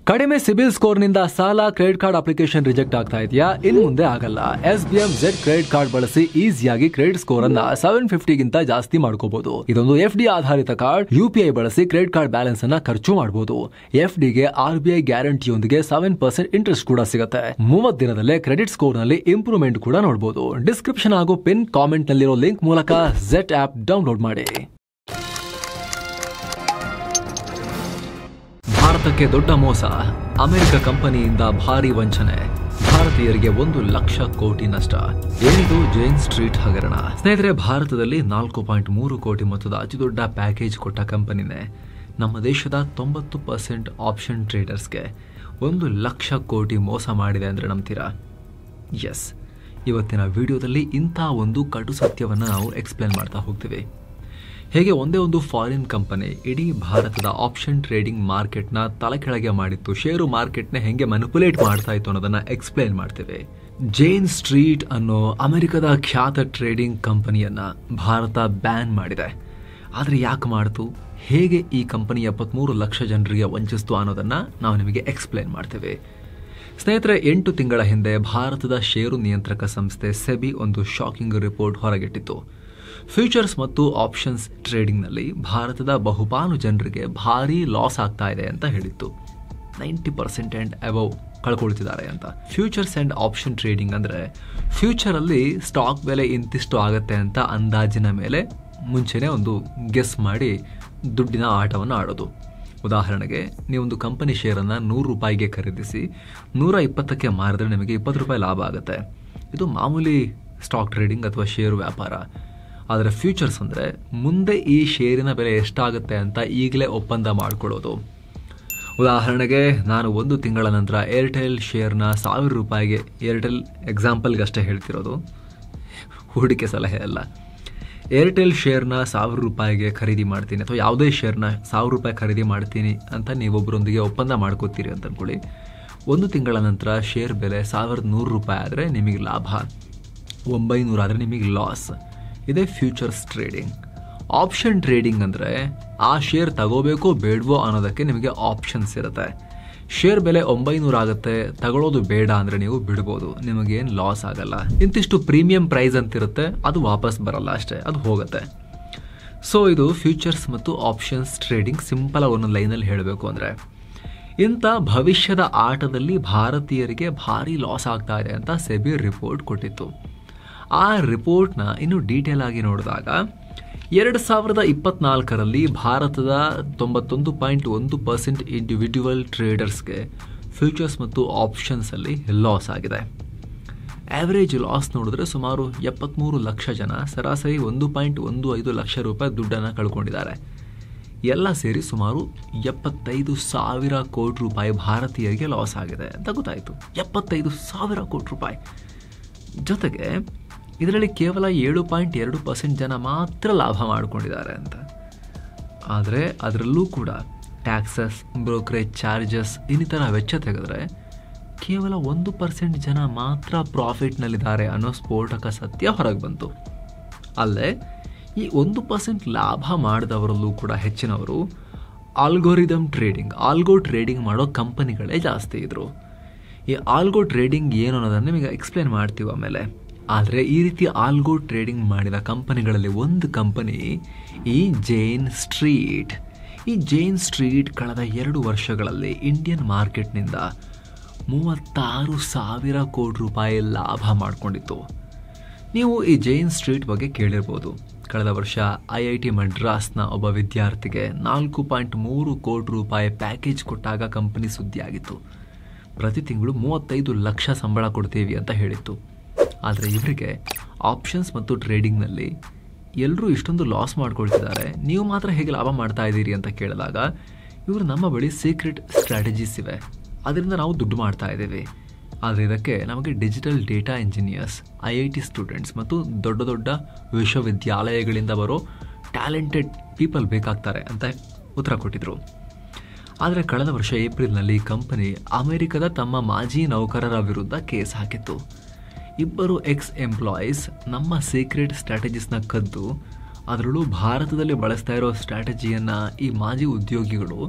ಕಡಿಮೆ ಸಿಬಿಲ್ ಸ್ಕೋರ್ ನಿಂದ ಸಾಲ ಕ್ರೆಡಿಟ್ ಕಾರ್ಡ್ ಅಪ್ಲಿಕೇಶನ್ ರಿಜೆಕ್ಟ್ ಆಗ್ತಾ ಇದೆಯಾ? ಇನ್ನು ಮುಂದೆ ಆಗಲ್ಲ. SBM Z ಕ್ರೆಡಿಟ್ ಕಾರ್ಡ್ ಬಳಸಿ ಈಸಿಯಾಗಿ ಕ್ರೆಡಿಟ್ ಸ್ಕೋರ್ ಅನ್ನ 750 ಗಿಂತ ಜಾಸ್ತಿ ಮಾಡ್ಕೋಬಹುದು. ಇದೊಂದು FD ಆಧಾರಿತ ಕಾರ್ಡ್. UPI ಬಳಸಿ ಕ್ರೆಡಿಟ್ ಕಾರ್ಡ್ ಬ್ಯಾಲೆನ್ಸ್ ಅನ್ನ ಖರ್ಚು ಮಾಡಬಹುದು. FD ಗೆ RBI ಗ್ಯಾರಂಟಿಯೊಂದಿಗೆ 7% ಇಂಟ್ರೆಸ್ಟ್ ಕೂಡ ಸಿಗುತ್ತೆ. 30 ದಿನದಲ್ಲೇ ಕ್ರೆಡಿಟ್ ಸ್ಕೋರ್ ನಲ್ಲಿ ಇಂಪ್ರೂವ್ಮೆಂಟ್ ಕೂಡ ನೋಡಬಹುದು. ಡಿಸ್ಕ್ರಿಪ್ಷನ್ ಹಾಗೂ ಪಿನ್ ಕಾಮೆಂಟ್ ನಲ್ಲಿರೋ ಲಿಂಕ್ ಮೂಲಕ Z ಆಪ್ ಡೌನ್ಲೋಡ್ ಮಾಡಿ. ಭಾರತಕ್ಕೆ ದೊಡ್ಡ ಮೋಸ, ಅಮೆರಿಕ ಕಂಪನಿಯಿಂದ ಭಾರಿ ವಂಚನೆ, ಭಾರತೀಯರಿಗೆ 1 ಲಕ್ಷ ಕೋಟಿ ನಷ್ಟ. ಏನಿದು ಜೈನ್ ಸ್ಟ್ರೀಟ್ ಹಗರಣ? ಸ್ನೇಹಿತರೆ, ಭಾರತದಲ್ಲಿ 4.3 ಕೋಟಿ ಮೊತ್ತದ ಅತಿದೊಡ್ಡ ಪ್ಯಾಕೇಜ್ ಕೊಟ್ಟ ಕಂಪನಿನೇ ನಮ್ಮ ದೇಶದ 90% ಆಪ್ಷನ್ ಟ್ರೇಡರ್ಸ್ಗೆ 1 ಲಕ್ಷ ಕೋಟಿ ಮೋಸ ಮಾಡಿದೆ ಅಂದ್ರೆ ನಂಬ್ತೀರಾ? ಎಸ್, ಇವತ್ತಿನ ವಿಡಿಯೋದಲ್ಲಿ ಇಂಥ ಒಂದು ಕಟು ಸತ್ಯವನ್ನು ನಾವು ಎಕ್ಸ್ಪ್ಲೇನ್ ಮಾಡ್ತಾ ಹೋಗ್ತೀವಿ. ಹೇಗೆ ಒಂದೇ ಒಂದು ಫಾರಿನ್ ಕಂಪನಿ ಇಡೀ ಭಾರತದ ಆಪ್ಷನ್ ಟ್ರೇಡಿಂಗ್ ಮಾರ್ಕೆಟ್ನ ತಲೆಕೆಳಗೆ ಮಾಡಿತ್ತು, ಷೇರು ಮಾರ್ಕೆಟ್ನ ಹೆಂಗೆ ಮ್ಯಾನಿಪುಲೇಟ್ ಮಾಡ್ತಾ ಇತ್ತು ಅನ್ನೋದನ್ನ ಎಕ್ಸ್ಪ್ಲೇನ್ ಮಾಡ್ತೇವೆ. ಜೈನ್ ಸ್ಟ್ರೀಟ್ ಅನ್ನೋ ಅಮೆರಿಕದ ಖ್ಯಾತ ಟ್ರೇಡಿಂಗ್ ಕಂಪನಿಯನ್ನ ಭಾರತ ಬ್ಯಾನ್ ಮಾಡಿದೆ. ಆದರೆ ಯಾಕೆ ಮಾಡ್ತು, ಹೇಗೆ ಈ ಕಂಪನಿ 73 ಲಕ್ಷ ಜನರಿಗೆ ವಂಚಿಸ್ತು ಅನ್ನೋದನ್ನ ನಾವು ನಿಮಗೆ ಎಕ್ಸ್ಪ್ಲೇನ್ ಮಾಡ್ತೇವೆ. ಸ್ನೇಹಿತರೆ, 8 ತಿಂಗಳ ಹಿಂದೆ ಭಾರತದ ಷೇರು ನಿಯಂತ್ರಕ ಸಂಸ್ಥೆ ಸೆಬಿ ಒಂದು ಶಾಕಿಂಗ್ ರಿಪೋರ್ಟ್ ಹೊರಗಿಟ್ಟಿತ್ತು. ಫ್ಯೂಚರ್ಸ್ ಮತ್ತು ಆಪ್ಷನ್ಸ್ ಟ್ರೇಡಿಂಗ್ನಲ್ಲಿ ಭಾರತದ ಬಹುಪಾಲು ಜನರಿಗೆ ಭಾರೀ ಲಾಸ್ ಆಗ್ತಾ ಇದೆ ಅಂತ ಹೇಳಿತ್ತು. 90% ಆ್ಯಂಡ್ ಅಬವ್ ಕಳ್ಕೊಳ್ತಿದ್ದಾರೆ ಅಂತ. ಫ್ಯೂಚರ್ಸ್ ಆ್ಯಂಡ್ ಆಪ್ಷನ್ ಟ್ರೇಡಿಂಗ್ ಅಂದರೆ ಫ್ಯೂಚರಲ್ಲಿ ಸ್ಟಾಕ್ ಬೆಲೆ ಇಂತಿಷ್ಟು ಆಗುತ್ತೆ ಅಂತ ಅಂದಾಜಿನ ಮೇಲೆ ಮುಂಚೆನೇ ಒಂದು ಗೆಸ್ ಮಾಡಿ ದುಡ್ಡಿನ ಆಟವನ್ನು ಆಡೋದು. ಉದಾಹರಣೆಗೆ, ನೀವೊಂದು ಕಂಪನಿ ಶೇರನ್ನು 100 ರೂಪಾಯಿಗೆ ಖರೀದಿಸಿ 120ಕ್ಕೆ ಮಾರಿದ್ರೆ ನಿಮಗೆ 20 ರೂಪಾಯಿ ಲಾಭ ಆಗುತ್ತೆ. ಇದು ಮಾಮೂಲಿ ಸ್ಟಾಕ್ ಟ್ರೇಡಿಂಗ್ ಅಥವಾ ಷೇರು ವ್ಯಾಪಾರ. ಆದರೆ ಫ್ಯೂಚರ್ಸ್ ಅಂದರೆ ಮುಂದೆ ಈ ಷೇರಿನ ಬೆಲೆ ಎಷ್ಟಾಗುತ್ತೆ ಅಂತ ಈಗಲೇ ಒಪ್ಪಂದ ಮಾಡಿಕೊಳ್ಳೋದು. ಉದಾಹರಣೆಗೆ, ನಾನು 1 ತಿಂಗಳ ನಂತರ ಏರ್ಟೆಲ್ ಶೇರ್ನ 1000 ರೂಪಾಯಿಗೆ, ಏರ್ಟೆಲ್ ಎಕ್ಸಾಂಪಲ್ಗಷ್ಟೇ ಹೇಳ್ತಿರೋದು, ಹೂಡಿಕೆ ಸಲಹೆ ಅಲ್ಲ, ಏರ್ಟೆಲ್ ಶೇರ್ನ 1000 ರೂಪಾಯಿಗೆ ಖರೀದಿ ಮಾಡ್ತೀನಿ ಅಥವಾ ಯಾವುದೇ ಶೇರ್ನ 1000 ರೂಪಾಯಿ ಖರೀದಿ ಮಾಡ್ತೀನಿ ಅಂತ ನೀವೊಬ್ಬರೊಂದಿಗೆ ಒಪ್ಪಂದ ಮಾಡ್ಕೋತೀರಿ ಅಂತ ಅಂದ್ಕೊಳ್ಳಿ. 1 ತಿಂಗಳ ನಂತರ ಶೇರ್ ಬೆಲೆ 1100 ರೂಪಾಯಿ ಆದರೆ ನಿಮಗೆ ಲಾಭ, 900 ಆದರೆ ನಿಮಗೆ ಲಾಸ್. ಇದೇ ಫ್ಯೂಚರ್ಸ್ ಟ್ರೇಡಿಂಗ್. ಆಪ್ಷನ್ ಟ್ರೇಡಿಂಗ್ ಅಂದರೆ ಆ ಶೇರ್ ತಗೋಬೇಕೋ ಬೇಡವೋ ಅನ್ನೋದಕ್ಕೆ ನಿಮಗೆ ಆಪ್ಷನ್ಸ್ ಇರುತ್ತೆ. ಶೇರ್ ಬೆಲೆ 900 ಆಗುತ್ತೆ, ತಗೊಳ್ಳೋದು ಬೇಡ ಅಂದರೆ ನೀವು ಬಿಡ್ಬೋದು, ನಿಮಗೇನು ಲಾಸ್ ಆಗಲ್ಲ. ಇಂತಿಷ್ಟು ಪ್ರೀಮಿಯಂ ಪ್ರೈಸ್ ಅಂತಿರುತ್ತೆ, ಅದು ವಾಪಸ್ ಬರಲ್ಲ ಅಷ್ಟೇ, ಅದು ಹೋಗುತ್ತೆ. ಸೊ ಇದು ಫ್ಯೂಚರ್ಸ್ ಮತ್ತು ಆಪ್ಷನ್ಸ್ ಟ್ರೇಡಿಂಗ್. ಸಿಂಪಲ್ ಆಗಿ ಒಂದೊಂದು ಲೈನಲ್ಲಿ ಹೇಳಬೇಕು ಅಂದರೆ, ಇಂಥ ಭವಿಷ್ಯದ ಆಟದಲ್ಲಿ ಭಾರತೀಯರಿಗೆ ಭಾರಿ ಲಾಸ್ ಆಗ್ತಾ ಇದೆ ಅಂತ ಸೆಬಿ ರಿಪೋರ್ಟ್ ಕೊಟ್ಟಿತ್ತು. ಆ ರಿಪೋರ್ಟ್ನ ಇನ್ನೂ ಡೀಟೇಲ್ ಆಗಿ ನೋಡಿದಾಗ 2024ರಲ್ಲಿ ಭಾರತದ 91.1% ಇಂಡಿವಿಜುವಲ್ ಟ್ರೇಡರ್ಸ್ಗೆ ಫ್ಯೂಚರ್ಸ್ ಮತ್ತು ಆಪ್ಷನ್ಸಲ್ಲಿ ಲಾಸ್ ಆಗಿದೆ. ಆ್ಯಾವ್ರೇಜ್ ಲಾಸ್ ನೋಡಿದ್ರೆ ಸುಮಾರು 73 ಲಕ್ಷ ಜನ ಸರಾಸರಿ 1.15 ಲಕ್ಷ ರೂಪಾಯಿ ದುಡ್ಡನ್ನು ಕಳ್ಕೊಂಡಿದ್ದಾರೆ. ಎಲ್ಲ ಸೇರಿ ಸುಮಾರು 75,000 ಕೋಟಿ ರೂಪಾಯಿ ಭಾರತೀಯರಿಗೆ ಲಾಸ್ ಆಗಿದೆ ಅಂತ ಗೊತ್ತಾಯಿತು. 75,000 ಕೋಟಿ ರೂಪಾಯಿ. ಜೊತೆಗೆ ಇದರಲ್ಲಿ ಕೇವಲ 7.2% ಜನ ಮಾತ್ರ ಲಾಭ ಮಾಡಿಕೊಂಡಿದ್ದಾರೆ ಅಂತ. ಆದರೆ ಅದರಲ್ಲೂ ಕೂಡ ಟ್ಯಾಕ್ಸಸ್, ಬ್ರೋಕರೇಜ್ ಚಾರ್ಜಸ್ ಇನ್ನಿತರ ವೆಚ್ಚ ತೆಗೆದ್ರೆ ಕೇವಲ 1% ಜನ ಮಾತ್ರ ಪ್ರಾಫಿಟ್ನಲ್ಲಿದ್ದಾರೆ ಅನ್ನೋ ಸ್ಫೋಟಕ ಸತ್ಯ ಹೊರಗೆ ಬಂತು. ಅಲ್ಲೇ ಈ 1% ಲಾಭ ಮಾಡಿದವರಲ್ಲೂ ಕೂಡ ಹೆಚ್ಚಿನವರು ಆಲ್ಗೋರಿದಮ್ ಟ್ರೇಡಿಂಗ್, ಆಲ್ಗೋ ಟ್ರೇಡಿಂಗ್ ಮಾಡೋ ಕಂಪನಿಗಳೇ ಜಾಸ್ತಿ ಇದ್ರು. ಈ ಆಲ್ಗೋ ಟ್ರೇಡಿಂಗ್ ಏನು ಅನ್ನೋದನ್ನು ನಿಮಗೆ ಎಕ್ಸ್ಪ್ಲೇನ್ ಮಾಡ್ತೀವಿ ಆಮೇಲೆ. ಆದರೆ ಈ ರೀತಿ ಆಲ್ಗೋ ಟ್ರೇಡಿಂಗ್ ಮಾಡಿದ ಕಂಪನಿಗಳಲ್ಲಿ ಒಂದು ಕಂಪನಿ ಈ ಜೈನ್ ಸ್ಟ್ರೀಟ್. ಈ ಜೈನ್ ಸ್ಟ್ರೀಟ್ ಕಳೆದ 2 ವರ್ಷಗಳಲ್ಲಿ ಇಂಡಿಯನ್ ಮಾರ್ಕೆಟ್ನಿಂದ 36,000 ಕೋಟಿ ರೂಪಾಯಿ ಲಾಭ ಮಾಡಿಕೊಂಡಿತ್ತು. ನೀವು ಈ ಜೈನ್ ಸ್ಟ್ರೀಟ್ ಬಗ್ಗೆ ಕೇಳಿರ್ಬೋದು. ಕಳೆದ ವರ್ಷ IIT ಮಡ್ರಾಸ್ನ ಒಬ್ಬ ವಿದ್ಯಾರ್ಥಿಗೆ 4.3 ಕೋಟಿ ರೂಪಾಯಿ ಪ್ಯಾಕೇಜ್ ಕೊಟ್ಟಾಗ ಕಂಪನಿ ಸುದ್ದಿಯಾಗಿತ್ತು. ಪ್ರತಿ ತಿಂಗಳು 35 ಲಕ್ಷ ಸಂಬಳ ಕೊಡ್ತೀವಿ ಅಂತ ಹೇಳಿತ್ತು. ಆದರೆ ಇವರಿಗೆ ಆಪ್ಷನ್ಸ್ ಮತ್ತು ಟ್ರೇಡಿಂಗ್ನಲ್ಲಿ ಎಲ್ಲರೂ ಇಷ್ಟೊಂದು ಲಾಸ್ ಮಾಡ್ಕೊಳ್ತಿದ್ದಾರೆ, ನೀವು ಮಾತ್ರ ಹೇಗೆ ಲಾಭ ಮಾಡ್ತಾ ಇದ್ದೀರಿ ಅಂತ ಕೇಳಿದಾಗ ಇವರು, ನಮ್ಮ ಬಳಿ ಸೀಕ್ರೆಟ್ ಸ್ಟ್ರಾಟಜೀಸ್ ಇವೆ, ಅದರಿಂದ ನಾವು ದುಡ್ಡು ಮಾಡ್ತಾ ಇದ್ದೀವಿ. ಆದರೆ ಇದಕ್ಕೆ ನಮಗೆ digital data engineers, IIT students ಮತ್ತು ದೊಡ್ಡ ದೊಡ್ಡ ವಿಶ್ವವಿದ್ಯಾಲಯಗಳಿಂದ ಬರೋ ಟ್ಯಾಲೆಂಟೆಡ್ ಪೀಪಲ್ ಬೇಕಾಗ್ತಾರೆ ಅಂತ ಉತ್ತರ ಕೊಟ್ಟಿದ್ರು. ಆದರೆ ಕಳೆದ ವರ್ಷ ಏಪ್ರಿಲ್ನಲ್ಲಿ ಕಂಪನಿ ಅಮೆರಿಕದ ತಮ್ಮ ಮಾಜಿ ನೌಕರರ ವಿರುದ್ಧ ಕೇಸ್ ಹಾಕಿತ್ತು. 2 ಎಕ್ಸ್ ಎಂಪ್ಲಾಯೀಸ್ ನಮ್ಮ ಸೀಕ್ರೆಟ್ ಸ್ಟ್ರಾಟಜಿಸ್ನ ಕದ್ದು, ಅದರಲ್ಲೂ ಭಾರತದಲ್ಲಿ ಬಳಸ್ತಾ ಇರೋ ಸ್ಟ್ರಾಟಜಿಯನ್ನು ಈ ಮಾಜಿ ಉದ್ಯೋಗಿಗಳು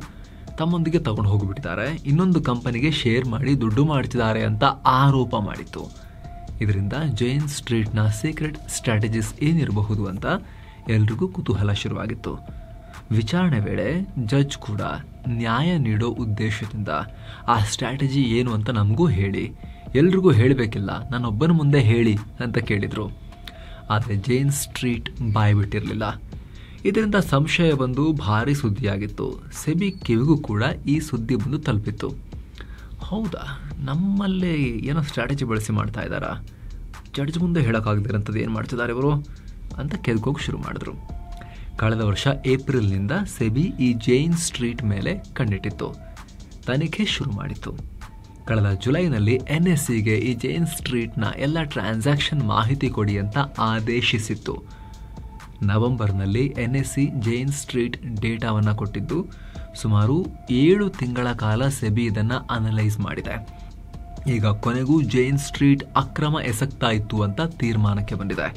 ತಮ್ಮೊಂದಿಗೆ ತಗೊಂಡು ಹೋಗಿಬಿಟ್ಟಿದ್ದಾರೆ, ಇನ್ನೊಂದು ಕಂಪನಿಗೆ ಶೇರ್ ಮಾಡಿ ದುಡ್ಡು ಮಾಡ್ತಿದ್ದಾರೆ ಅಂತ ಆರೋಪ ಮಾಡಿತ್ತು. ಇದರಿಂದ ಜೈನ್ ಸ್ಟ್ರೀಟ್ನ ಸೀಕ್ರೆಟ್ ಸ್ಟ್ರಾಟಜಿಸ್ ಏನಿರಬಹುದು ಅಂತ ಎಲ್ರಿಗೂ ಕುತೂಹಲ ಶುರುವಾಗಿತ್ತು. ವಿಚಾರಣೆ ವೇಳೆ ಜಡ್ಜ್ ಕೂಡ ನ್ಯಾಯ ನೀಡೋ ಉದ್ದೇಶದಿಂದ ಆ ಸ್ಟ್ರಾಟಜಿ ಏನು ಅಂತ ನಮಗೂ ಹೇಳಿ, ಎಲ್ರಿಗೂ ಹೇಳಬೇಕಿಲ್ಲ, ನಾನೊಬ್ಬನ ಮುಂದೆ ಹೇಳಿ ಅಂತ ಕೇಳಿದರು. ಆದರೆ ಜೈನ್ ಸ್ಟ್ರೀಟ್ ಬಾಯ್ಬಿಟ್ಟಿರಲಿಲ್ಲ. ಇದರಿಂದ ಸಂಶಯ ಬಂದು ಭಾರಿ ಸುದ್ದಿಯಾಗಿತ್ತು. ಸೆಬಿ ಕಿವಿಗೂ ಕೂಡ ಈ ಸುದ್ದಿ ಬಂದು ತಲುಪಿತ್ತು. ಹೌದಾ, ನಮ್ಮಲ್ಲೇ ಏನೋ ಸ್ಟ್ರಾಟಜಿ ಬಳಸಿ ಮಾಡ್ತಾ ಇದ್ದಾರಾ, ಜಡ್ಜ್ ಮುಂದೆ ಹೇಳೋಕ್ಕಾಗದಿರೋಂಥದ್ದು ಏನು ಮಾಡ್ತಿದ್ದಾರೆ ಇವರು ಅಂತ ಕೆದಕೋಗಿ ಶುರು ಮಾಡಿದ್ರು. ಕಳೆದ ವರ್ಷ ಏಪ್ರಿಲ್ನಿಂದ ಸೆಬಿ ಈ ಜೈನ್ ಸ್ಟ್ರೀಟ್ ಮೇಲೆ ಕಣ್ಣಿಟ್ಟಿತ್ತು, ತನಿಖೆ ಶುರು ಮಾಡಿತ್ತು. ಕಳೆದ ಜುಲೈನಲ್ಲಿ NSEಗೆ ಈ ಜೈನ್ ಸ್ಟ್ರೀಟ್ನ ಎಲ್ಲ ಟ್ರಾನ್ಸಾಕ್ಷನ್ ಮಾಹಿತಿ ಕೊಡಿ ಅಂತ ಆದೇಶಿಸಿತ್ತು. ನವೆಂಬರ್ನಲ್ಲಿ NSE ಜೈನ್ ಸ್ಟ್ರೀಟ್ ಡೇಟಾವನ್ನು ಕೊಟ್ಟಿದ್ದು, ಸುಮಾರು 7 ತಿಂಗಳ ಕಾಲ ಸೆಬಿ ಇದನ್ನು ಅನಲೈಸ್ ಮಾಡಿದೆ. ಈಗ ಕೊನೆಗೂ ಜೈನ್ ಸ್ಟ್ರೀಟ್ ಅಕ್ರಮ ಎಸಗ್ತಾ ಇತ್ತು ಅಂತ ತೀರ್ಮಾನಕ್ಕೆ ಬಂದಿದೆ.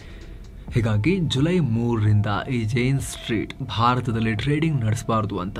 ಹೀಗಾಗಿ ಜುಲೈ 3ರಿಂದ ಈ ಜೈನ್ ಸ್ಟ್ರೀಟ್ ಭಾರತದಲ್ಲಿ ಟ್ರೇಡಿಂಗ್ ನಡೆಸಬಾರದು ಅಂತ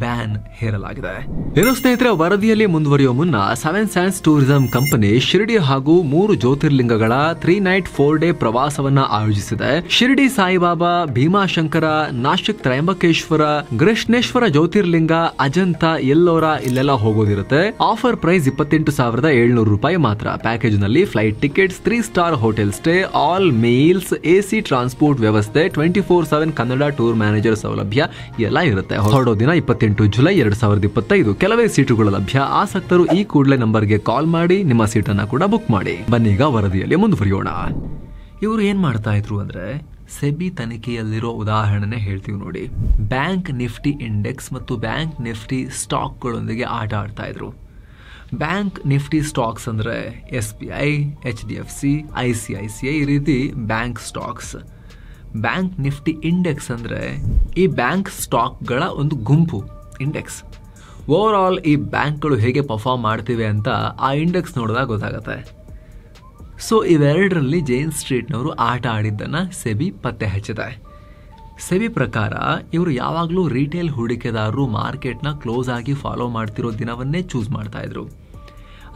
ಬ್ಯಾನ್ ಹೇರಲಾಗಿದೆ. ಏನೋ ಸ್ನೇಹಿತರೆ, ವರದಿಯಲ್ಲಿ ಮುಂದುವರಿಯುವ ಮುನ್ನ 7 Sands ಟೂರಿಸಂ ಕಂಪನಿ ಶಿರಡಿ ಹಾಗೂ 3 ಜ್ಯೋತಿರ್ಲಿಂಗಗಳ 3 ನೈಟ್ 4 ಡೇ ಪ್ರವಾಸವನ್ನ ಆಯೋಜಿಸಿದೆ. ಶಿರಡಿ ಸಾಯಿಬಾಬಾ, ಭೀಮಾಶಂಕರ, ನಾಶಿಕ್ ತ್ರಯಂಬಕೇಶ್ವರ, ಕೃಷ್ಣೇಶ್ವರ ಜ್ಯೋತಿರ್ಲಿಂಗ, ಅಜಂತ, ಎಲ್ಲೋರ ಇಲ್ಲೆಲ್ಲ ಹೋಗೋದಿರುತ್ತೆ. ಆಫರ್ ಪ್ರೈಸ್ 28,700 ರೂಪಾಯಿ ಮಾತ್ರ. ಪ್ಯಾಕೇಜ್ ನಲ್ಲಿ flight tickets, 3 star hotel stay, all meals, AC transport ವ್ಯವಸ್ಥೆ, 24/7 ಕನ್ನಡ ಟೂರ್ ಮ್ಯಾನೇಜರ್ ಸೌಲಭ್ಯ ಎಲ್ಲ ಇರುತ್ತೆ. ಹೊರಡೋ ದಿನ 28 ಜುಲೈ 2025. ಕೆಲವೇ ಸೀಟುಗಳು ಲಭ್ಯ. ಆಸಕ್ತರು ಈ ಕೂಡಲೇ ನಂಬರ್ಗೆ ಕಾಲ್ ಮಾಡಿ ನಿಮ್ಮ ಸೀಟನ್ನು ಕೂಡ ಬುಕ್ ಮಾಡಿ. ಬನ್ನೀಗ ವರದಿಯಲ್ಲಿ ಮುಂದುವರಿಯೋಣ. ಇವರು ಏನ್ ಮಾಡ್ತಾ ಇದ್ರು ಅಂದ್ರೆ, ಸೆಬಿ ತನಿಖೆಯಲ್ಲಿರೋ ಉದಾಹರಣೆ ಹೇಳ್ತೀವಿ ನೋಡಿ. ಬ್ಯಾಂಕ್ ನಿಫ್ಟಿ ಇಂಡೆಕ್ಸ್ ಮತ್ತು ಬ್ಯಾಂಕ್ ನಿಫ್ಟಿ ಸ್ಟಾಕ್ಗಳೊಂದಿಗೆ ಆಟ ಆಡ್ತಾ ಇದ್ರು. ಬ್ಯಾಂಕ್ ನಿಫ್ಟಿ ಸ್ಟಾಕ್ಸ್ ಅಂದ್ರೆ SBI, HDFC, ICICI ಈ ರೀತಿ bank stocks. Bank Nifty index ಅಂದ್ರೆ ಈ ಬ್ಯಾಂಕ್ ಸ್ಟಾಕ್ಗಳ ಒಂದು ಗುಂಪು, ಇಂಡೆಕ್ಸ್. ಓವರ್ ಆಲ್ ಈ ಬ್ಯಾಂಕ್ಗಳು ಹೇಗೆ ಪರ್ಫಾರ್ಮ್ ಮಾಡ್ತಿವೆ ಅಂತ ಆ ಇಂಡೆಕ್ಸ್ ನೋಡಿದಾಗ ಗೊತ್ತಾಗುತ್ತೆ. ಸೊ ಇವೆರಡರಲ್ಲಿ ಜೈನ್ ಸ್ಟ್ರೀಟ್ನವರು ಆಟ ಆಡಿದ್ದನ್ನ ಸೆಬಿ ಪತ್ತೆ ಹಚ್ಚಿದೆ. ಸೆಬಿ ಪ್ರಕಾರ ಇವರು ಯಾವಾಗಲೂ ರಿಟೇಲ್ ಹೂಡಿಕೆದಾರರು ಮಾರ್ಕೆಟ್ನ ಕ್ಲೋಸ್ ಆಗಿ ಫಾಲೋ ಮಾಡ್ತಿರೋ ದಿನವನ್ನೇ ಚೂಸ್ ಮಾಡ್ತಾ ಇದ್ರು.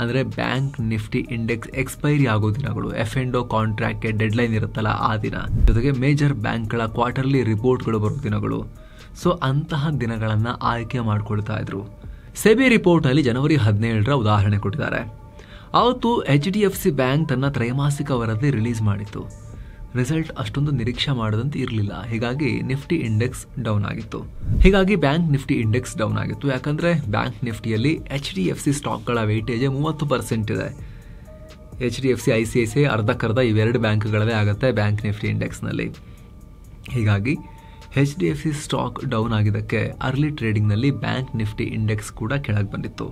ಅಂದರೆ ಬ್ಯಾಂಕ್ ನಿಫ್ಟಿ ಇಂಡೆಕ್ಸ್ ಎಕ್ಸ್ಪೈರಿ ಆಗೋ ದಿನಗಳು, F&O ಕಾಂಟ್ರಾಕ್ಟ್ಗೆ ಡೆಡ್ಲೈನ್ ಇರುತ್ತಲ್ಲ ಆ ದಿನ, ಜೊತೆಗೆ ಮೇಜರ್ ಬ್ಯಾಂಕ್ಗಳ ಕ್ವಾರ್ಟರ್ಲಿ ರಿಪೋರ್ಟ್ಗಳು ಬರೋ ದಿನಗಳು. ಸೊ ಅಂತಹ ದಿನಗಳನ್ನು ಆಯ್ಕೆ ಮಾಡ್ಕೊಳ್ತಾ ಇದ್ರು. ಸೆಬಿ ರಿಪೋರ್ಟ್ನಲ್ಲಿ ಜನವರಿ 17ರ ಉದಾಹರಣೆ ಕೊಟ್ಟಿದ್ದಾರೆ. ಅವತ್ತು HDFC ಬ್ಯಾಂಕ್ ತನ್ನ ತ್ರೈಮಾಸಿಕ ವರದಿ ರಿಲೀಸ್ ಮಾಡಿತ್ತು. ರಿಸಲ್ಟ್ ಅಷ್ಟೊಂದು ನಿರೀಕ್ಷೆ ಮಾಡದಂತೆ ಇರಲಿಲ್ಲ. ಹೀಗಾಗಿ ನಿಫ್ಟಿ ಇಂಡೆಕ್ಸ್ ಡೌನ್ ಆಗಿತ್ತು. ಬ್ಯಾಂಕ್ ನಿಫ್ಟಿ ಇಂಡೆಕ್ಸ್ ಡೌನ್ ಆಗಿತ್ತು. ಯಾಕಂದ್ರೆ ಬ್ಯಾಂಕ್ ನಿಫ್ಟಿಯಲ್ಲಿ HDFC ಸ್ಟಾಕ್ಗಳ ವೇಟೇಜ್ 30% ಇದೆ. HDFC, ICICI ಅರ್ಧಕ್ಕರ್ಧ ಇವೆರಡು ಬ್ಯಾಂಕ್ಗಳದೇ ಆಗುತ್ತೆ ಬ್ಯಾಂಕ್ ನಿಫ್ಟಿ ಇಂಡೆಕ್ಸ್ನಲ್ಲಿ. ಹೀಗಾಗಿ HDFC ಸ್ಟಾಕ್ ಡೌನ್ ಆಗಿದ್ದಕ್ಕೆ ಅರ್ಲಿ ಟ್ರೇಡಿಂಗ್ನಲ್ಲಿ ಬ್ಯಾಂಕ್ ನಿಫ್ಟಿ ಇಂಡೆಕ್ಸ್ ಕೂಡ ಕೆಳಗೆ ಬಂದಿತ್ತು.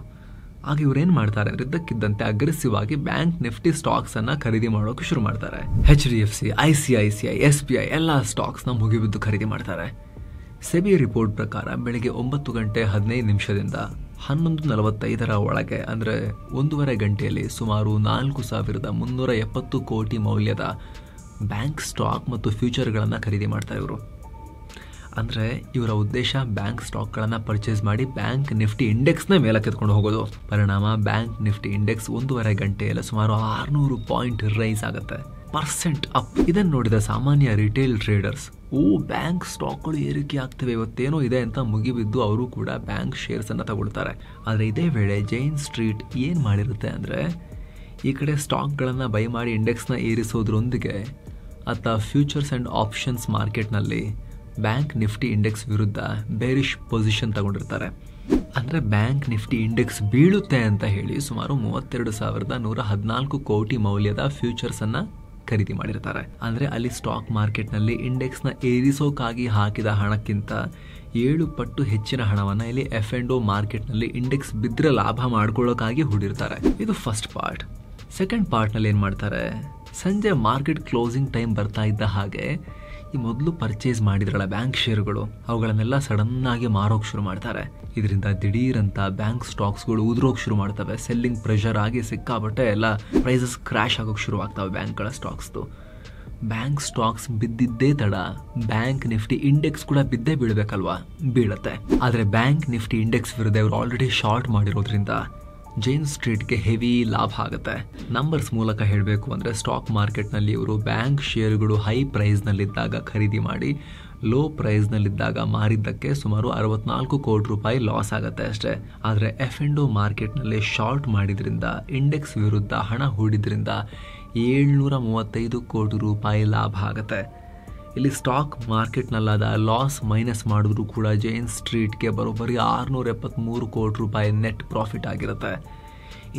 ಆಗ ಇವ್ರೇನ್ ಮಾಡ್ತಾರೆ ಅಂದ್ರೆ, ಇದ್ದಕ್ಕಿದ್ದಂತೆ ಅಗ್ರೆಸಿವ್ ಆಗಿ ಬ್ಯಾಂಕ್ ನಿಫ್ಟಿ ಸ್ಟಾಕ್ಸ್ ಅನ್ನ ಖರೀದಿ ಮಾಡೋಕೆ ಶುರು ಮಾಡ್ತಾರೆ. HDFC, ICICI, SBI ಎಲ್ಲ ಸ್ಟಾಕ್ಸ್ ನ ಮುಗಿಬಿದ್ದು ಖರೀದಿ ಮಾಡ್ತಾರೆ. ಸೆಬಿ ರಿಪೋರ್ಟ್ ಪ್ರಕಾರ ಬೆಳಿಗ್ಗೆ 9:15 11:45 ಒಳಗೆ ಅಂದ್ರೆ 1.5 ಗಂಟೆಯಲ್ಲಿ ಸುಮಾರು 4,370 ಕೋಟಿ ಮೌಲ್ಯದ ಬ್ಯಾಂಕ್ ಸ್ಟಾಕ್ ಮತ್ತು ಫ್ಯೂಚರ್ಗಳನ್ನು ಖರೀದಿ ಮಾಡ್ತಾರೆ ಇವರು. ಅಂದರೆ ಇವರ ಉದ್ದೇಶ ಬ್ಯಾಂಕ್ ಸ್ಟಾಕ್ಗಳನ್ನು ಪರ್ಚೇಸ್ ಮಾಡಿ ಬ್ಯಾಂಕ್ ನಿಫ್ಟಿ ಇಂಡೆಕ್ಸ್ನ ಮೇಲೆ ಕೆತ್ಕೊಂಡು ಹೋಗೋದು. ಪರಿಣಾಮ ಬ್ಯಾಂಕ್ ನಿಫ್ಟಿ ಇಂಡೆಕ್ಸ್ 1.5 ಗಂಟೆಯಲ್ಲಿ ಸುಮಾರು 600 ಪಾಯಿಂಟ್ ರೈಸ್ ಆಗುತ್ತೆ, % ಅಪ್. ಇದನ್ನು ನೋಡಿದ ಸಾಮಾನ್ಯ ರಿಟೇಲ್ ಟ್ರೇಡರ್ಸ್, ಬ್ಯಾಂಕ್ ಸ್ಟಾಕ್ಗಳು ಏರಿಕೆ ಆಗ್ತವೆ, ಇವತ್ತೇನೋ ಇದೆ ಅಂತ ಮುಗಿಬಿದ್ದು ಅವರು ಕೂಡ ಬ್ಯಾಂಕ್ ಶೇರ್ಸ್ ಅನ್ನು ತಗೊಳ್ತಾರೆ. ಆದರೆ ಇದೇ ವೇಳೆ ಜೈನ್ ಸ್ಟ್ರೀಟ್ ಏನು ಮಾಡಿರುತ್ತೆ ಅಂದರೆ, ಈ ಕಡೆ ಸ್ಟಾಕ್ಗಳನ್ನು ಬೈ ಮಾಡಿ ಇಂಡೆಕ್ಸ್ನ ಏರಿಸೋದ್ರೊಂದಿಗೆ ಅತ್ತ ಫ್ಯೂಚರ್ಸ್ ಆ್ಯಂಡ್ ಆಪ್ಷನ್ಸ್ ಮಾರ್ಕೆಟ್ನಲ್ಲಿ ಬ್ಯಾಂಕ್ ನಿಫ್ಟಿ ಇಂಡೆಕ್ಸ್ ವಿರುದ್ಧ ಬೇರಿಶ್ ಪೊಸಿಷನ್ ತಗೊಂಡಿರ್ತಾರೆ. ಅಂದರೆ ಬ್ಯಾಂಕ್ ನಿಫ್ಟಿ ಇಂಡೆಕ್ಸ್ ಬೀಳುತ್ತೆ ಅಂತ ಹೇಳಿ ಸುಮಾರು 32,114 ಕೋಟಿ ಮೌಲ್ಯದ ಫ್ಯೂಚರ್ಸನ್ನು ಖರೀದಿ ಮಾಡಿರ್ತಾರೆ. ಅಂದರೆ ಅಲ್ಲಿ ಸ್ಟಾಕ್ ಮಾರ್ಕೆಟ್ನಲ್ಲಿ ಇಂಡೆಕ್ಸ್ನ ಏರಿಸೋಕ್ಕಾಗಿ ಹಾಕಿದ ಹಣಕ್ಕಿಂತ 7 ಪಟ್ಟು ಹೆಚ್ಚಿನ ಹಣವನ್ನು ಇಲ್ಲಿ F&O ಮಾರ್ಕೆಟ್ನಲ್ಲಿ ಇಂಡೆಕ್ಸ್ ಬಿದ್ದರೆ ಲಾಭ ಮಾಡ್ಕೊಳ್ಳೋಕ್ಕಾಗಿ ಹೂಡಿರ್ತಾರೆ. ಇದು ಫಸ್ಟ್ ಪಾರ್ಟ್. ಸೆಕೆಂಡ್ ಪಾರ್ಟ್ನಲ್ಲಿ ಏನು ಮಾಡ್ತಾರೆ, ಸಂಜೆ ಮಾರ್ಕೆಟ್ ಕ್ಲೋಸಿಂಗ್ ಟೈಮ್ ಬರ್ತಾ ಇದ್ದ ಹಾಗೆ ಈ ಮೊದಲು ಪರ್ಚೇಸ್ ಮಾಡಿದ್ರಲ್ಲ ಬ್ಯಾಂಕ್ ಶೇರುಗಳು, ಅವುಗಳನ್ನೆಲ್ಲ ಸಡನ್ ಆಗಿ ಮಾರೋಕೆ ಶುರು ಮಾಡ್ತಾರೆ. ಇದರಿಂದ ದಿಢೀರಂತ ಬ್ಯಾಂಕ್ ಸ್ಟಾಕ್ಸ್ಗಳು ಉದುರೋಕೆ ಶುರು ಮಾಡ್ತವೆ. ಸೆಲ್ಲಿಂಗ್ ಪ್ರೆಷರ್ ಆಗಿ ಸಿಕ್ಕಾಬಟ್ಟೆ ಎಲ್ಲ ಪ್ರೈಸಸ್ ಕ್ರ್ಯಾಶ್ ಆಗೋಕೆ ಶುರು ಆಗ್ತವೆ ಬ್ಯಾಂಕ್ಗಳ ಸ್ಟಾಕ್ಸ್ದು. ಬ್ಯಾಂಕ್ ಸ್ಟಾಕ್ಸ್ ಬಿದ್ದಿದ್ದೇ ತಡ ಬ್ಯಾಂಕ್ ನಿಫ್ಟಿ ಇಂಡೆಕ್ಸ್ ಕೂಡ ಬಿದ್ದೇ ಬೀಳ್ಬೇಕಲ್ವಾ, ಬೀಳತ್ತೆ. ಆದ್ರೆ ಬ್ಯಾಂಕ್ ನಿಫ್ಟಿ ಇಂಡೆಕ್ಸ್ ವಿರುದ್ಧ ಇವರು ಆಲ್ರೆಡಿ ಶಾರ್ಟ್ ಮಾಡಿರೋದ್ರಿಂದ ಜೈನ್ ಸ್ಟ್ರೀಟ್ಗೆ ಹೆವಿ ಲಾಭ ಆಗುತ್ತೆ. ನಂಬರ್ಸ್ ಮೂಲಕ ಹೇಳಬೇಕು ಅಂದರೆ ಸ್ಟಾಕ್ ಮಾರ್ಕೆಟ್ನಲ್ಲಿ ಇವರು ಬ್ಯಾಂಕ್ ಶೇರುಗಳು ಹೈ ಪ್ರೈಸ್ನಲ್ಲಿದ್ದಾಗ ಖರೀದಿ ಮಾಡಿ ಲೋ ಪ್ರೈಸ್ನಲ್ಲಿದ್ದಾಗ ಮಾರಿದ್ದಕ್ಕೆ ಸುಮಾರು 64 ಕೋಟಿ ರೂಪಾಯಿ ಲಾಸ್ ಆಗುತ್ತೆ ಅಷ್ಟೇ. ಆದರೆ F&O ಮಾರ್ಕೆಟ್ನಲ್ಲಿ ಶಾರ್ಟ್ ಮಾಡಿದ್ರಿಂದ ಇಂಡೆಕ್ಸ್ ವಿರುದ್ಧ ಹಣ ಹೂಡಿದ್ರಿಂದ 735 ಕೋಟಿ ರೂಪಾಯಿ ಲಾಭ ಆಗುತ್ತೆ. ಇಲ್ಲಿ ಸ್ಟಾಕ್ ಮಾರ್ಕೆಟ್ನಲ್ಲಾದ ಲಾಸ್ ಮೈನಸ್ ಮಾಡಿದ್ರು ಕೂಡ ಜೈನ್ ಸ್ಟ್ರೀಟ್ಗೆ ಬರೋಬ್ಬರಿ 673 ಕೋಟಿ ರೂಪಾಯಿ ನೆಟ್ ಪ್ರಾಫಿಟ್ ಆಗಿರುತ್ತೆ.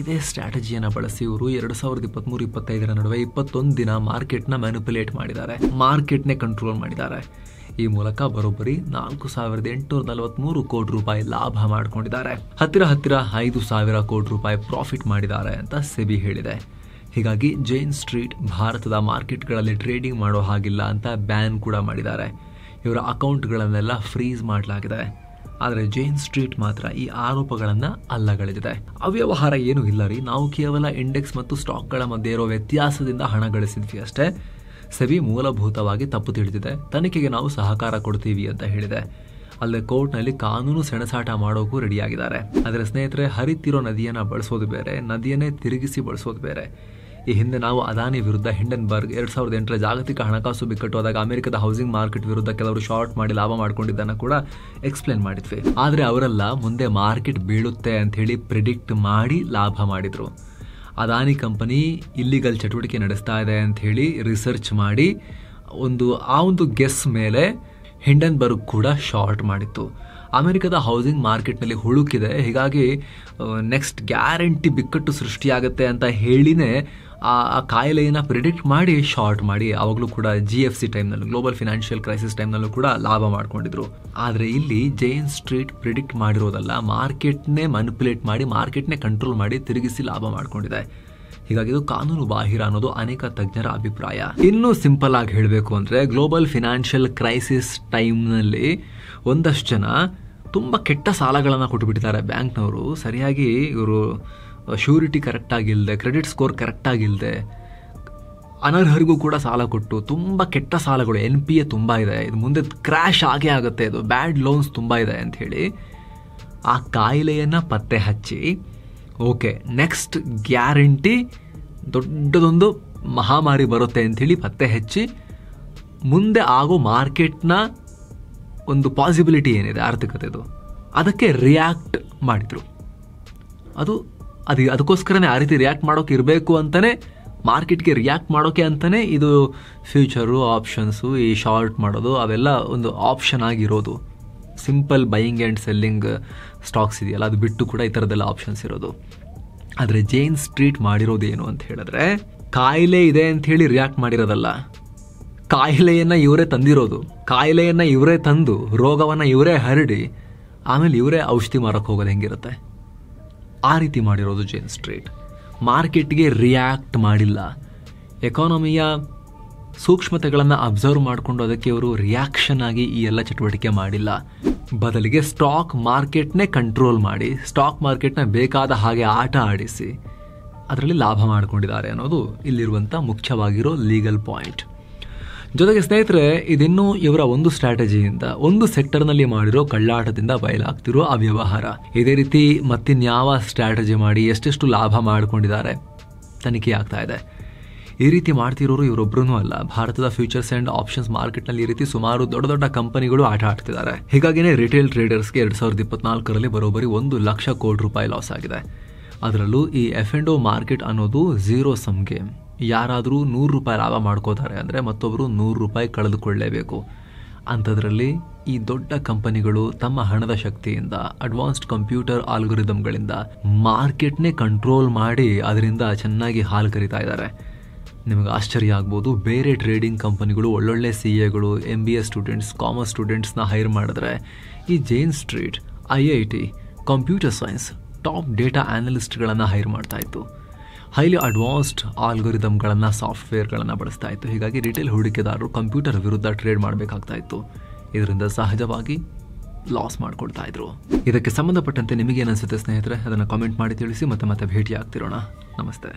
ಇದೇ ಸ್ಟ್ರಾಟಜಿಯನ್ನು ಬಳಸಿ ಇವರು 2023-25 ನಡುವೆ 21 ದಿನ ಮಾರ್ಕೆಟ್ನ ಮ್ಯಾನಿಪುಲೇಟ್ ಮಾಡಿದ್ದಾರೆ, ಮಾರ್ಕೆಟ್ನೇ ಕಂಟ್ರೋಲ್ ಮಾಡಿದ್ದಾರೆ. ಈ ಮೂಲಕ ಬರೋಬ್ಬರಿ 4843 ಕೋಟಿ ರೂಪಾಯಿ ಲಾಭ ಮಾಡಿಕೊಂಡಿದ್ದಾರೆ. ಹತ್ತಿರ 5000 ಕೋಟಿ ರೂಪಾಯಿ ಪ್ರಾಫಿಟ್ ಮಾಡಿದ್ದಾರೆ ಅಂತ ಸೆಬಿ ಹೇಳಿದೆ. ಹೀಗಾಗಿ ಜೈನ್ ಸ್ಟ್ರೀಟ್ ಭಾರತದ ಮಾರ್ಕೆಟ್ಗಳಲ್ಲಿ ಟ್ರೇಡಿಂಗ್ ಮಾಡೋ ಹಾಗಿಲ್ಲ ಅಂತ ಬ್ಯಾನ್ ಕೂಡ ಮಾಡಿದ್ದಾರೆ. ಇವರ ಅಕೌಂಟ್ಗಳನ್ನೆಲ್ಲ ಫ್ರೀಸ್ ಮಾಡಲಾಗಿದೆ. ಆದರೆ ಜೈನ್ ಸ್ಟ್ರೀಟ್ ಮಾತ್ರ ಈ ಆರೋಪಗಳನ್ನು ಅಲ್ಲಗಳೆದಿದೆ. ಅವ್ಯವಹಾರ ಏನೂ ಇಲ್ಲ ರೀ, ನಾವು ಕೇವಲ ಇಂಡೆಕ್ಸ್ ಮತ್ತು ಸ್ಟಾಕ್ಗಳ ಮಧ್ಯೆ ಇರೋ ವ್ಯತ್ಯಾಸದಿಂದ ಹಣ ಗಳಿಸಿದ್ವಿ ಅಷ್ಟೇ. ಸೆಬಿ ಮೂಲಭೂತವಾಗಿ ತಪ್ಪು ತಿಳಿದಿದೆ, ತನಿಖೆಗೆ ನಾವು ಸಹಕಾರ ಕೊಡ್ತೀವಿ ಅಂತ ಹೇಳಿದೆ. ಅಲ್ಲದೆ ಕೋರ್ಟ್ನಲ್ಲಿ ಕಾನೂನು ಸೆಣಸಾಟ ಮಾಡೋಕ್ಕೂ ರೆಡಿಯಾಗಿದ್ದಾರೆ. ಆದರೆ ಸ್ನೇಹಿತರೆ, ಹರಿತಿರೋ ನದಿಯನ್ನು ಬಳಸೋದು ಬೇರೆ, ನದಿಯನ್ನೇ ತಿರುಗಿಸಿ ಬಳಸೋದು ಬೇರೆ. ಈ ಹಿಂದೆ ನಾವು ಅದಾನಿ ವಿರುದ್ಧ ಹಿಂಡನ್ಬರ್ಗ್ 2008ರ ಜಾಗತಿಕ ಹಣಕಾಸು ಬಿಕ್ಕಟ್ಟು ಆದಾಗ ಅಮೆರಿಕದ ಹೌಸಿಂಗ್ ಮಾರ್ಕೆಟ್ ವಿರುದ್ಧ ಕೆಲವರು ಶಾರ್ಟ್ ಮಾಡಿ ಲಾಭ ಮಾಡ್ಕೊಂಡಿದ್ದನ್ನು ಕೂಡ ಎಕ್ಸ್ಪ್ಲೇನ್ ಮಾಡಿದ್ವಿ. ಆದರೆ ಅವರೆಲ್ಲ ಮುಂದೆ ಮಾರ್ಕೆಟ್ ಬೀಳುತ್ತೆ ಅಂತ ಹೇಳಿ ಪ್ರಿಡಿಕ್ಟ್ ಮಾಡಿ ಲಾಭ ಮಾಡಿದ್ರು. ಅದಾನಿ ಕಂಪನಿ ಇಲ್ಲಿಗಲ್ ಚಟುವಟಿಕೆ ನಡೆಸ್ತಾ ಇದೆ ಅಂತ ಹೇಳಿ ರಿಸರ್ಚ್ ಮಾಡಿ ಒಂದು ಗೆಸ್ ಮೇಲೆ ಹಿಂಡನ್ಬರ್ಗ್ ಕೂಡ ಶಾರ್ಟ್ ಮಾಡಿತ್ತು. ಅಮೆರಿಕದ ಹೌಸಿಂಗ್ ಮಾರ್ಕೆಟ್ನಲ್ಲಿ ಹುಳುಕಿದೆ, ಹೀಗಾಗಿ ನೆಕ್ಸ್ಟ್ ಗ್ಯಾರಂಟಿ ಬಿಕ್ಕಟ್ಟು ಸೃಷ್ಟಿಯಾಗುತ್ತೆ ಅಂತ ಹೇಳಿನೇ ಆ ಕಾಯಿಲೆಯನ್ನು ಪ್ರಿಡಿಕ್ಟ್ ಮಾಡಿ ಶಾರ್ಟ್ ಮಾಡಿ ಆವಾಗಲೂ ಕೂಡ GFC ಟೈಮ್ನಲ್ಲೂ, ಗ್ಲೋಬಲ್ ಫಿನಾನ್ಷಿಯಲ್ ಕ್ರೈಸಿಸ್ ಟೈಮ್ನಲ್ಲೂ ಕೂಡ ಲಾಭ ಮಾಡ್ಕೊಂಡಿದ್ರು. ಆದರೆ ಇಲ್ಲಿ ಜೈನ್ ಸ್ಟ್ರೀಟ್ ಪ್ರಿಡಿಕ್ಟ್ ಮಾಡಿರೋದಲ್ಲ, ಮಾರ್ಕೆಟ್ನೇ ಮ್ಯಾನಿಪುಲೇಟ್ ಮಾಡಿ ಮಾರ್ಕೆಟ್ನೇ ಕಂಟ್ರೋಲ್ ಮಾಡಿ ತಿರುಗಿಸಿ ಲಾಭ ಮಾಡ್ಕೊಂಡಿದೆ. ಹೀಗಾಗಿ ಇದು ಕಾನೂನು ಬಾಹಿರ ಅನ್ನೋದು ಅನೇಕ ತಜ್ಞರ ಅಭಿಪ್ರಾಯ. ಇನ್ನೂ ಸಿಂಪಲ್ ಆಗಿ ಹೇಳಬೇಕು ಅಂದರೆ ಗ್ಲೋಬಲ್ ಫಿನಾನ್ಷಿಯಲ್ ಕ್ರೈಸಿಸ್ ಟೈಮ್ನಲ್ಲಿ ಒಂದಷ್ಟು ಜನ ತುಂಬ ಕೆಟ್ಟ ಸಾಲಗಳನ್ನು ಕೊಟ್ಟುಬಿಟ್ಟಿದ್ದಾರೆ ಬ್ಯಾಂಕ್ನವರು. ಸರಿಯಾಗಿ ಇವರು ಶ್ಯೂರಿಟಿ ಕರೆಕ್ಟಾಗಿಲ್ಲದೆ, ಕ್ರೆಡಿಟ್ ಸ್ಕೋರ್ ಕರೆಕ್ಟಾಗಿಲ್ಲದೆ, ಅನರ್ಹರಿಗೂ ಕೂಡ ಸಾಲ ಕೊಟ್ಟು ತುಂಬ ಕೆಟ್ಟ ಸಾಲಗಳು, NPA ತುಂಬ ಇದೆ, ಇದು ಮುಂದೆ ಕ್ರ್ಯಾಶ್ ಆಗೇ ಆಗುತ್ತೆ, ಇದು ಬ್ಯಾಡ್ ಲೋನ್ಸ್ ತುಂಬ ಇದೆ ಅಂಥೇಳಿ ಆ ಕಾಯಿಲೆಯನ್ನು ಪತ್ತೆ ಹಚ್ಚಿ ಓಕೆ ನೆಕ್ಸ್ಟ್ ಗ್ಯಾರಂಟಿ ದೊಡ್ಡದೊಂದು ಮಹಾಮಾರಿ ಬರುತ್ತೆ ಅಂಥೇಳಿ ಪತ್ತೆ ಹಚ್ಚಿ ಮುಂದೆ ಆಗೋ ಮಾರ್ಕೆಟ್ನ ಒಂದು ಪಾಸಿಬಿಲಿಟಿ ಏನಿದೆ ಆರ್ಥಿಕತೆದು ಅದಕ್ಕೆ ರಿಯಾಕ್ಟ್ ಮಾಡಿದರು. ಅದಕ್ಕೋಸ್ಕರನೇ ಆ ರೀತಿ ರಿಯಾಕ್ಟ್ ಮಾಡೋಕೆ ಇರಬೇಕು ಅಂತಲೇ, ಮಾರ್ಕೆಟ್ಗೆ ರಿಯಾಕ್ಟ್ ಮಾಡೋಕೆ ಅಂತಲೇ ಇದು ಫ್ಯೂಚರು, ಆಪ್ಷನ್ಸು, ಈ ಶಾರ್ಟ್ ಮಾಡೋದು ಅವೆಲ್ಲ ಒಂದು ಆಪ್ಷನ್ ಆಗಿರೋದು. Simple buying and selling stocks ಇದೆಯಲ್ಲ, ಅದು ಬಿಟ್ಟು ಕೂಡ ಈ ಥರದ್ದೆಲ್ಲ ಆಪ್ಷನ್ಸ್ ಇರೋದು. ಆದರೆ ಜೈನ್ ಸ್ಟ್ರೀಟ್ ಮಾಡಿರೋದೇನು ಅಂತ ಹೇಳಿದ್ರೆ, ಕಾಯಿಲೆ ಇದೆ ಅಂಥೇಳಿ ರಿಯಾಕ್ಟ್ ಮಾಡಿರೋದಲ್ಲ, ಕಾಯಿಲೆಯನ್ನು ಇವರೇ ತಂದಿರೋದು, ಕಾಯಿಲೆಯನ್ನು ಇವರೇ ತಂದು ರೋಗವನ್ನು ಇವರೇ ಹರಡಿ ಆಮೇಲೆ ಇವರೇ ಔಷಧಿ ಮಾರಕ್ಕೆ ಹೋಗೋದು ಹೆಂಗಿರುತ್ತೆ, ಆ ರೀತಿ ಮಾಡಿರೋದು ಜೈನ್ ಸ್ಟ್ರೀಟ್. ಮಾರ್ಕೆಟ್ಗೆ ರಿಯಾಕ್ಟ್ ಮಾಡಿಲ್ಲ, ಎಕಾನಮಿಯ ಸೂಕ್ಷ್ಮತೆಗಳನ್ನು ಅಬ್ಸರ್ವ್ ಮಾಡಿಕೊಂಡು ಅದಕ್ಕೆ ಇವರು ರಿಯಾಕ್ಷನ್ ಆಗಿ ಈ ಎಲ್ಲ ಚಟುವಟಿಕೆ ಮಾಡಿಲ್ಲ. ಬದಲಿಗೆ ಸ್ಟಾಕ್ ಮಾರ್ಕೆಟ್ನೇ ಕಂಟ್ರೋಲ್ ಮಾಡಿ, ಸ್ಟಾಕ್ ಮಾರ್ಕೆಟ್ನ ಬೇಕಾದ ಹಾಗೆ ಆಟ ಆಡಿಸಿ ಅದರಲ್ಲಿ ಲಾಭ ಮಾಡಿಕೊಂಡಿದ್ದಾರೆ ಅನ್ನೋದು ಇಲ್ಲಿರುವಂಥ ಮುಖ್ಯವಾಗಿರೋ ಲೀಗಲ್ ಪಾಯಿಂಟ್. ಜೊತೆಗೆ ಸ್ನೇಹಿತರೆ, ಇದಿನ್ನೂ ಇವರ ಒಂದು ಸ್ಟ್ರಾಟಜಿಯಿಂದ, ಒಂದು ಸೆಕ್ಟರ್ನಲ್ಲಿ ಮಾಡಿರೋ ಕಳ್ಳಾಟದಿಂದ ಬಯಲಾಗ್ತಿರೋ ಅವ್ಯವಹಾರ. ಇದೇ ರೀತಿ ಮತ್ತಿನ್ಯಾವ ಸ್ಟ್ರಾಟಜಿ ಮಾಡಿ ಎಷ್ಟೆಷ್ಟು ಲಾಭ ಮಾಡಿಕೊಂಡಿದ್ದಾರೆ ತನಿಖೆ ಆಗ್ತಾ ಇದೆ. ಈ ರೀತಿ ಮಾಡ್ತಿರೋರು ಇವರೊಬ್ಬರೂ ಅಲ್ಲ, ಭಾರತದ ಫ್ಯೂಚರ್ಸ್ ಆ್ಯಂಡ್ ಆಪ್ಷನ್ಸ್ ಮಾರ್ಕೆಟ್ನಲ್ಲಿ ಈ ರೀತಿ ಸುಮಾರು ದೊಡ್ಡ ದೊಡ್ಡ ಕಂಪನಿಗಳು ಆಟ ಆಡ್ತಿದ್ದಾರೆ. ಹೀಗಾಗಿನೇ ರಿಟೇಲ್ ಟ್ರೇಡರ್ಸ್ಗೆ 2024ರಲ್ಲಿ ಬರೋಬ್ಬರಿ 1 ಲಕ್ಷ ಕೋಟಿ ರೂಪಾಯಿ ಲಾಸ್ ಆಗಿದೆ. ಅದರಲ್ಲೂ ಈ F&O ಮಾರ್ಕೆಟ್ ಅನ್ನೋದು ಝೀರೋ ಸಮ್ ಗೇಮ್. ಯಾರಾದರೂ 100 ರೂಪಾಯಿ ಲಾಭ ಮಾಡ್ಕೋತಾರೆ ಅಂದರೆ ಮತ್ತೊಬ್ಬರು 100 ರೂಪಾಯಿ ಕಳೆದುಕೊಳ್ಳಲೇಬೇಕು. ಅಂಥದ್ರಲ್ಲಿ ಈ ದೊಡ್ಡ ಕಂಪನಿಗಳು ತಮ್ಮ ಹಣದ ಶಕ್ತಿಯಿಂದ, ಅಡ್ವಾನ್ಸ್ಡ್ ಕಂಪ್ಯೂಟರ್ ಆಲ್ಗೊರಿದಮ್ಗಳಿಂದ ಮಾರ್ಕೆಟ್ನೇ ಕಂಟ್ರೋಲ್ ಮಾಡಿ ಅದರಿಂದ ಚೆನ್ನಾಗಿ ಹಾಲು ಕರಿತಾ ಇದ್ದಾರೆ. ನಿಮಗೆ ಆಶ್ಚರ್ಯ ಆಗ್ಬೋದು, ಬೇರೆ ಟ್ರೇಡಿಂಗ್ ಕಂಪನಿಗಳು ಒಳ್ಳೊಳ್ಳೆ CAಗಳು, MBA ಸ್ಟೂಡೆಂಟ್ಸ್, ಕಾಮರ್ಸ್ ಸ್ಟೂಡೆಂಟ್ಸ್ನ ಹೈರ್ ಮಾಡಿದ್ರೆ ಈ Jane Street IIT, computer science, top data ಆನಲಿಸ್ಟ್ಗಳನ್ನು ಹೈರ್ ಮಾಡ್ತಾ ಇತ್ತು. ಹೈಲಿ ಅಡ್ವಾನ್ಸ್ಡ್ ಆಲ್ಗೊರಿದಮ್ಗಳನ್ನು, ಸಾಫ್ಟ್ವೇರ್ಗಳನ್ನು ಬಳಸ್ತಾ ಇತ್ತು. ಹೀಗಾಗಿ ರಿಟೇಲ್ ಹೂಡಿಕೆದಾರರು ಕಂಪ್ಯೂಟರ್ ವಿರುದ್ಧ ಟ್ರೇಡ್ ಮಾಡಬೇಕಾಗ್ತಾ ಇತ್ತು. ಇದರಿಂದ ಸಹಜವಾಗಿ ಲಾಸ್ ಮಾಡ್ಕೊಳ್ತಾ ಇದ್ರು. ಇದಕ್ಕೆ ಸಂಬಂಧಪಟ್ಟಂತೆ ನಿಮಗೇನು ಅನಿಸುತ್ತೆ ಸ್ನೇಹಿತರೆ, ಅದನ್ನು ಕಾಮೆಂಟ್ ಮಾಡಿ ತಿಳಿಸಿ. ಮತ್ತೆ ಭೇಟಿ ಆಗ್ತಿರೋಣ. ನಮಸ್ತೆ.